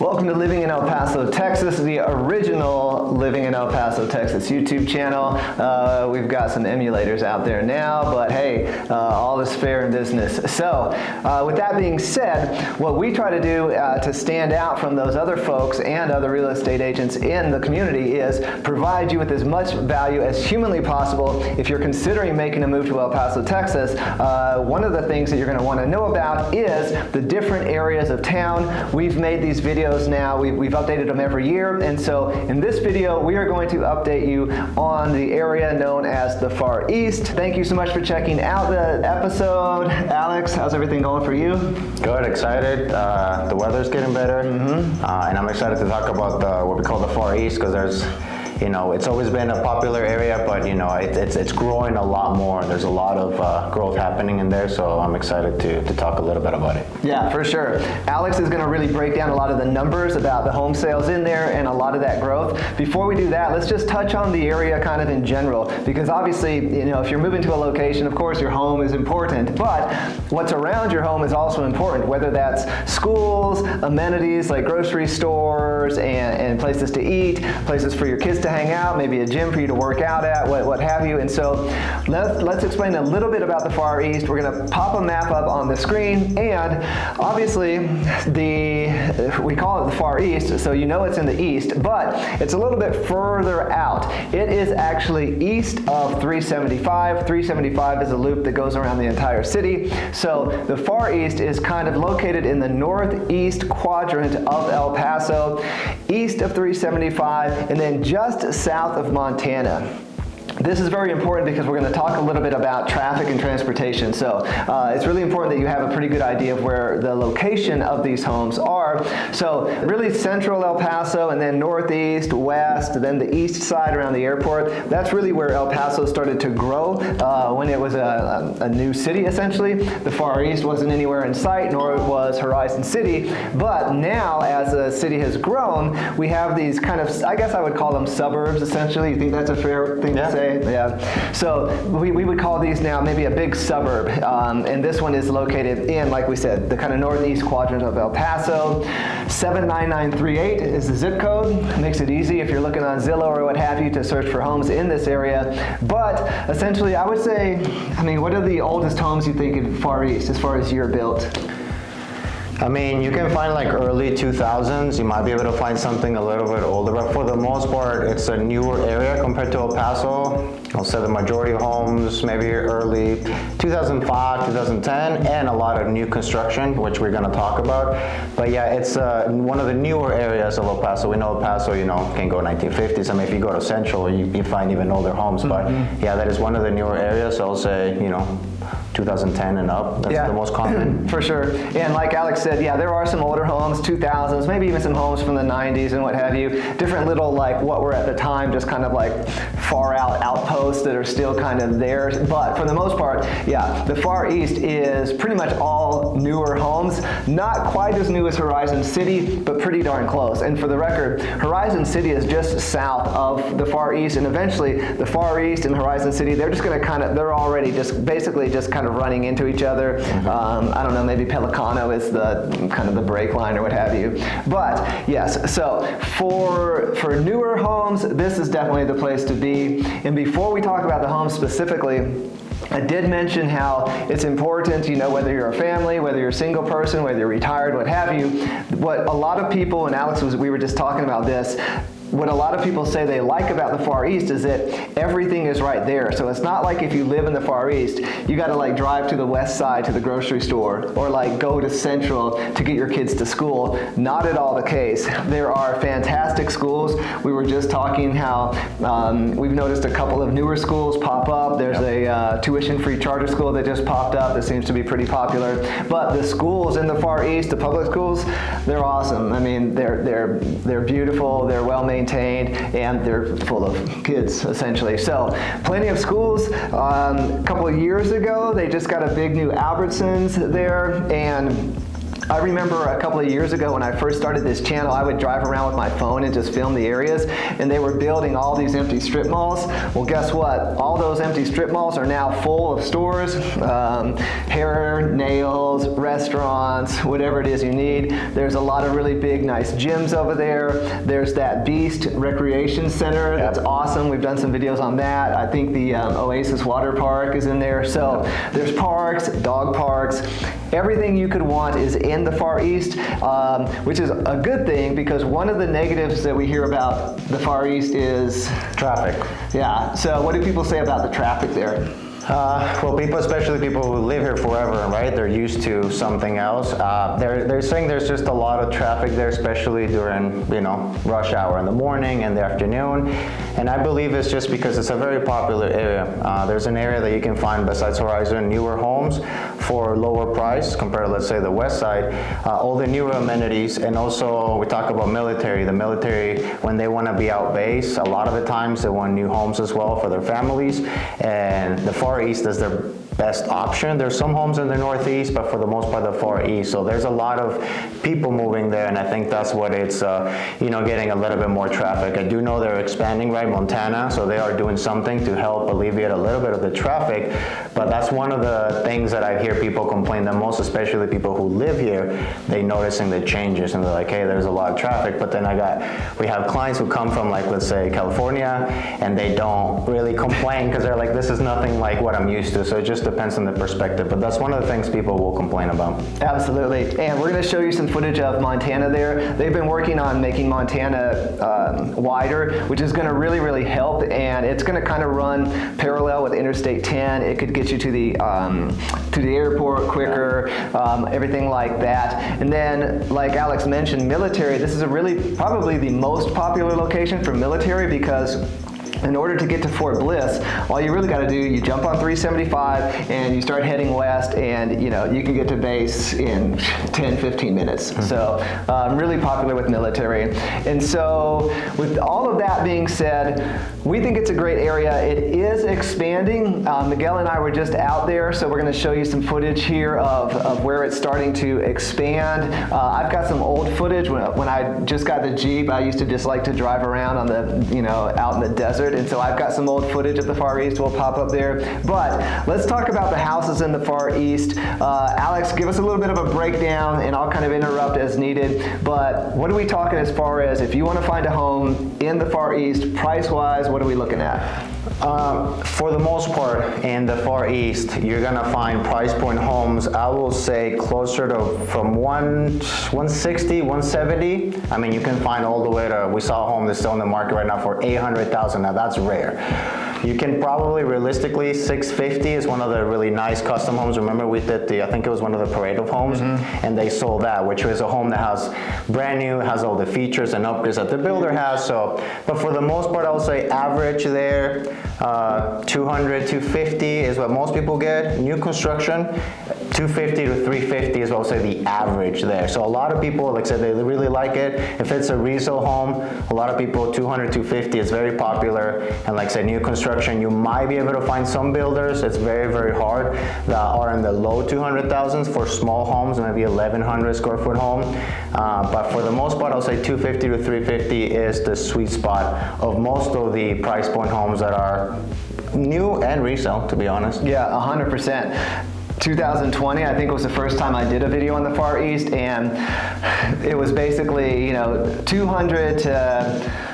Welcome to Living in El Paso, Texas, the original Living in El Paso, Texas YouTube channel. We've got some emulators out there now, but hey, all is fair in business. So, with that being said, what we try to do to stand out from those other folks and other real estate agents in the community is provide you with as much value as humanly possible. If you're considering making a move to El Paso, Texas, one of the things that you're going to want to know about is the different areas of town. We've made these videos now. We've updated them every year, and so in this video we are going to update you on the area known as the Far East. Thank you so much for checking out the episode. Alex, how's everything going for you? Good, excited. The weather's getting better, and I'm excited to talk about what we call the Far East, because there's, it's always been a popular area, but it's growing a lot more. There's a lot of growth happening in there, so I'm excited to talk a little bit about it. Yeah, for sure. Alex is going to really break down a lot of the numbers about the home sales in there and a lot of that growth. Before we do that, let's just touch on the area kind of in general, because obviously, if you're moving to a location, of course your home is important, but what's around your home is also important, whether that's schools, amenities like grocery stores and places to eat, places for your kids to hang out, maybe a gym for you to work out at, what have you. And so let's explain a little bit about the Far East. We're going to pop a map up on the screen, and obviously we call it the Far East, so it's in the east, but it's a little bit further out. It is actually east of 375. 375 is a loop that goes around the entire city. So the Far East is kind of located in the northeast quadrant of El Paso, east of 375, and then just south of Montana. This is very important because we're going to talk a little bit about traffic and transportation. So it's really important that you have a pretty good idea of where the location of these homes are. So really central El Paso, and then northeast, west, then the east side around the airport. That's really where El Paso started to grow when it was a new city, essentially. The Far East wasn't anywhere in sight, nor was Horizon City. But now, as the city has grown, we have these kind of, I guess I would call them suburbs, essentially. You think that's a fair thing to say? Yeah. So we would call these now maybe a big suburb, and this one is located in, like we said, the kind of northeast quadrant of El Paso. 79938 is the zip code. It makes it easy if you're looking on Zillow or what have you to search for homes in this area. But essentially, I would say, what are the oldest homes you think in Far East as far as year built? You can find like early 2000s. You might be able to find something a little bit older, but for the most part, it's a newer area compared to El Paso. I'll say the majority of homes, maybe early 2005, 2010, and a lot of new construction, which we're going to talk about. But yeah, it's one of the newer areas of El Paso. We know El Paso, can go 1950s. If you go to Central, you find even older homes. But yeah, that is one of the newer areas. I'll say, 2010 and up. That's the most common. For sure. And like Alex said, yeah, there are some older homes, 2000s, maybe even some homes from the 90s and what have you. Different little, what were at the time just kind of like far out outposts that are still kind of there. But for the most part, yeah, the Far East is pretty much all newer homes. Not quite as new as Horizon City, but pretty darn close. And for the record, Horizon City is just south of the Far East, and eventually the Far East and Horizon City, they're just going to they're already basically kind of running into each other. I don't know, maybe Pelicano is the kind of the break line or what have you. But yes, so for newer homes, this is definitely the place to be. And before we talk about the homes specifically, I did mention how it's important, whether you're a family, whether you're a single person, whether you're retired, what have you. What a lot of people, and Alex we were just talking about this, what a lot of people say they like about the Far East is that everything is right there. So it's not like if you live in the Far East, you got to drive to the west side to the grocery store, or go to Central to get your kids to school. Not at all the case. There are fantastic schools. We were just talking how we've noticed a couple of newer schools pop up. There's a tuition-free charter school that just popped up that seems to be pretty popular. But the schools in the Far East, the public schools, they're awesome. They're beautiful. They're well maintained, and they're full of kids, essentially. So plenty of schools. A couple of years ago, they just got a big new Albertsons there, and I remember a couple of years ago when I first started this channel, I would drive around with my phone and just film the areas, and they were building all these empty strip malls. Well, guess what? All those empty strip malls are now full of stores, hair, nails, restaurants, whatever it is you need. There's a lot of really big, nice gyms over there. There's that Beast Recreation Center. That's awesome. We've done some videos on that. I think the Oasis Water Park is in there. So there's parks, dog parks. Everything you could want is in the Far East, which is a good thing, because one of the negatives that we hear about the Far East is traffic. Yeah, so what do people say about the traffic there? Well, people, especially people who live here forever, right? They're used to something else. They're saying there's just a lot of traffic there, especially during, rush hour in the morning and the afternoon. And I believe it's just because it's a very popular area. There's an area that you can find besides Horizon newer homes for lower price compared to, let's say, the west side. All the newer amenities, and also we talk about military. The military, when they want to be out base, a lot of the times they want new homes as well for their families. And the Far East is their best option. There's some homes in the Northeast, but for the most part, the Far East. So there's a lot of people moving there, and I think that's what it's, getting a little bit more traffic. I do know they're expanding, right, Montana, so they are doing something to help alleviate a little bit of the traffic, but that's one of the things that I hear people complain the most, especially people who live here. They noticing the changes, and they're like, hey, there's a lot of traffic, but then we have clients who come from, like, let's say, California, and they don't really complain because they're like, this is nothing like what I'm used to, so it just depends on the perspective, but that's one of the things people will complain about. Absolutely, and we're going to show you some footage of Montana there. They've been working on making Montana wider, which is going to really, really help, and it's going to kind of run parallel with Interstate 10. It could get you to the airport quicker, everything like that. And then, like Alex mentioned, military, this is probably the most popular location for military, because in order to get to Fort Bliss, all you really got to do, you jump on 375 and you start heading west, and you can get to base in 10-15 minutes. Mm-hmm. So really popular with military. And so with all of that being said, we think it's a great area. It is expanding. Miguel and I were just out there, so we're going to show you some footage here of where it's starting to expand. I've got some old footage. When I just got the Jeep, I used to just like to drive around on out in the desert. And so I've got some old footage of the Far East. We'll pop up there. But let's talk about the houses in the Far East. Alex, give us a little bit of a breakdown, and I'll kind of interrupt as needed. But what are we talking as far as if you want to find a home in the Far East, price-wise, what are we looking at? For the most part, in the Far East, you're gonna find price point homes, I will say closer to from 160, 170. I mean, you can find all the way to, we saw a home that's still in the market right now for 800,000. Now that's rare. You can probably realistically, 650 is one of the really nice custom homes. Remember we did I think it was one of the Parade of Homes, mm-hmm. and they sold that, which was a home that has brand new, has all the features and upgrades that the builder has. So, but for the most part, I would say average there, 200, 250 is what most people get. New construction, 250 to 350 is what I would say the average there. So a lot of people, like I said, they really like it. If it's a resale home, a lot of people, 200, 250 is very popular. And like I said, new construction, you might be able to find some builders, it's very, very hard, that are in the low 200,000s for small homes, maybe 1,100 square foot home. But for the most part, I'll say 250 to 350 is the sweet spot of most of the price point homes that are new and resale, to be honest. Yeah, 100%. 2020, I think, was the first time I did a video on the Far East, and it was basically 200 to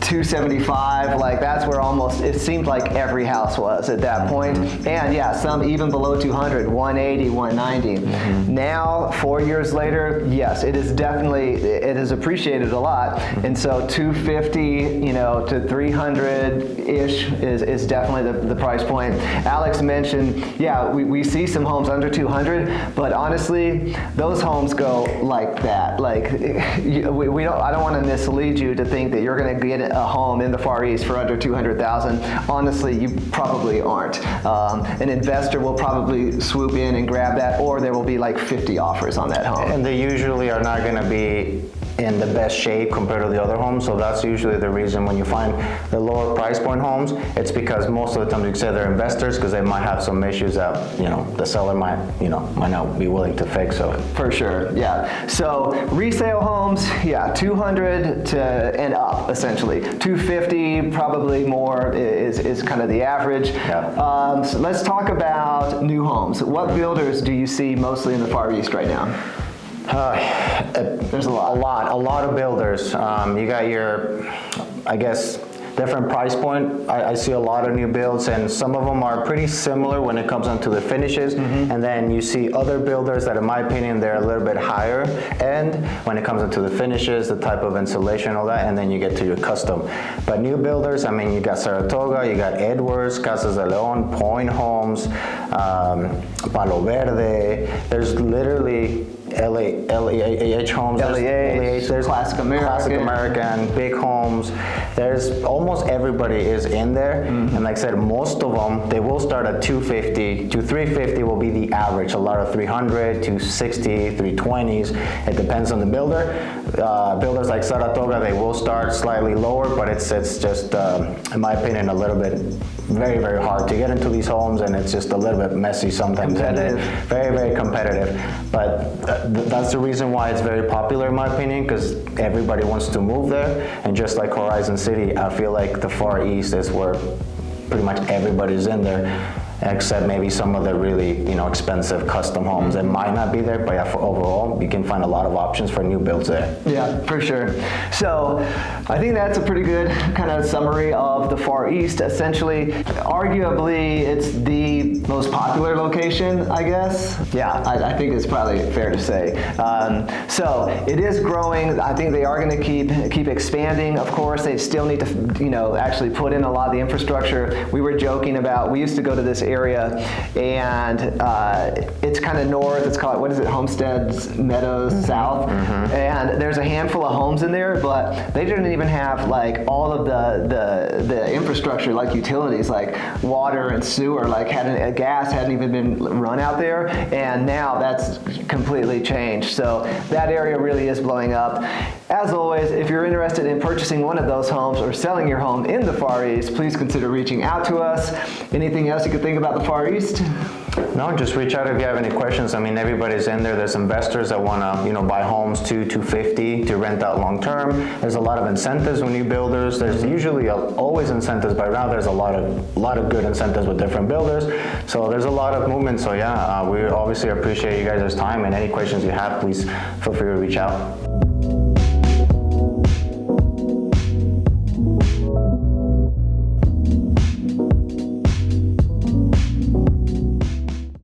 275, like that's where almost it seemed like every house was at that point. And yeah, some even below 200, 180, 190. Mm-hmm. Now, 4 years later, yes, it is appreciated a lot. And so 250, to 300-ish is definitely the price point. Alex mentioned, yeah, we see some homes under 200, but honestly, those homes go like that. Like I don't want to mislead you to think that you're going to get a home in the Far East for under 200,000. Honestly, you probably aren't. An investor will probably swoop in and grab that, or there will be like 50 offers on that home. And they usually are not going to be in the best shape compared to the other homes. So that's usually the reason when you find the lower price point homes, it's because most of the time you say they're investors because they might have some issues that, the seller might not be willing to fix. So For sure, yeah. So resale homes, yeah, 200 to and up, essentially. 250, probably more, is kind of the average. Yeah. So let's talk about new homes. What builders do you see mostly in the Far East right now? There's a lot of builders. You got your, I guess, different price point. I see a lot of new builds, and some of them are pretty similar when it comes onto the finishes. And then you see other builders that, in my opinion, they're a little bit higher end when it comes into the finishes, the type of insulation, all that, and then you get to your custom. But new builders, I mean, you got Saratoga, you got Edwards, Casas de Leon, Point Homes, Palo Verde. There's literally LEH Homes, there's Classic American, Big Homes. There's almost everybody is in there, and like I said, most of them they will start at 250 to 350 will be the average. A lot of 300, 260, 320s. It depends on the builder. Builders like Saratoga, they will start slightly lower, but it's just in my opinion a little bit very, very hard to get into these homes, and it's just a little bit messy sometimes. Competitive. Very, very competitive. But that's the reason why it's very popular in my opinion, because everybody wants to move there. And just like Horizon City, I feel like the Far East is where pretty much everybody's in there, except maybe some of the really expensive custom homes that might not be there. But yeah, for overall, you can find a lot of options for new builds there. Yeah, for sure. So I think that's a pretty good kind of summary of the Far East. Essentially, arguably, it's the most popular location, I guess. Yeah, I think it's probably fair to say. So it is growing. I think they are going to keep expanding. Of course, they still need to, actually put in a lot of the infrastructure. We were joking about, we used to go to this area, and it's kind of north. It's called, what is it, Homesteads Meadows South, and there's a handful of homes in there, but they didn't even have like all of the infrastructure, like utilities, like water and sewer, like gas hadn't even been run out there, and now that's completely changed. So that area really is blowing up. As always, if you're interested in purchasing one of those homes or selling your home in the Far East, please consider reaching out to us. Anything else you could think about the Far East? No, just reach out if you have any questions. I mean, everybody's in there. There's investors that want to, buy homes to 250 to rent out long term. There's a lot of incentives with new builders. There's usually always incentives, but now there's a lot of good incentives with different builders. So there's a lot of movement. So yeah, we obviously appreciate you guys' time, and any questions you have, please feel free to reach out.